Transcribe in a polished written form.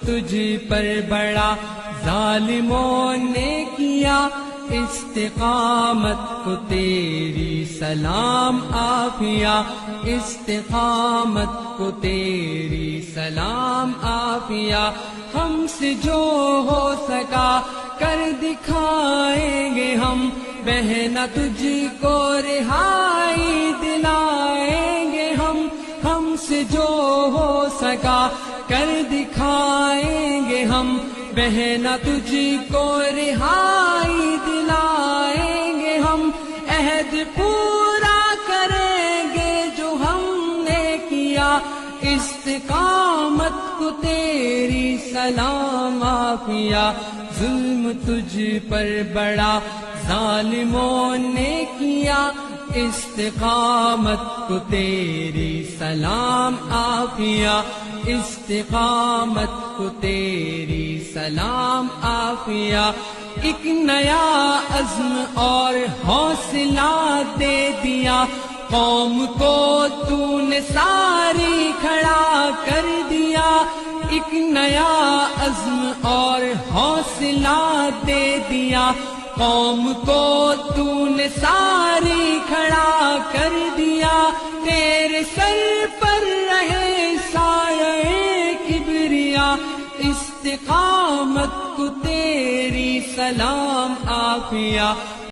تجھ پر بڑا ظالموں نے کیا، استقامت کو تیری سلام عافیہ، استقامت کو تیری سلام عافیہ، ہم سے جو ہو سکا کر دکھائیں گے ہم، بہنا تجھ کو رہائی دلائیں گے ہم سے جو ہو سکا کر دکھائیں گے ہم، بہنا تجھ کو رہائی دلائیں گے ہم، عہد پورا کریں گے جو ہم نے کیا، استقامت کو تیری سلام عافیہ، ظلم تجھ پر بڑا ظالموں نے کیا، استقامت کو تیری سلام عافیہ، استقامت کو تیری سلام عافیہ، ایک نیا عزم اور حوصلہ دے دیا، قوم کو تو نے ساری کھڑا کر دیا، ایک نیا عزم اور حوصلہ دے دیا، قوم کو تو نے ساری کھڑا کر دیا، تیرے سر پر رہے سایہ کبریا، استقامت کو تیری سلام عافیہ۔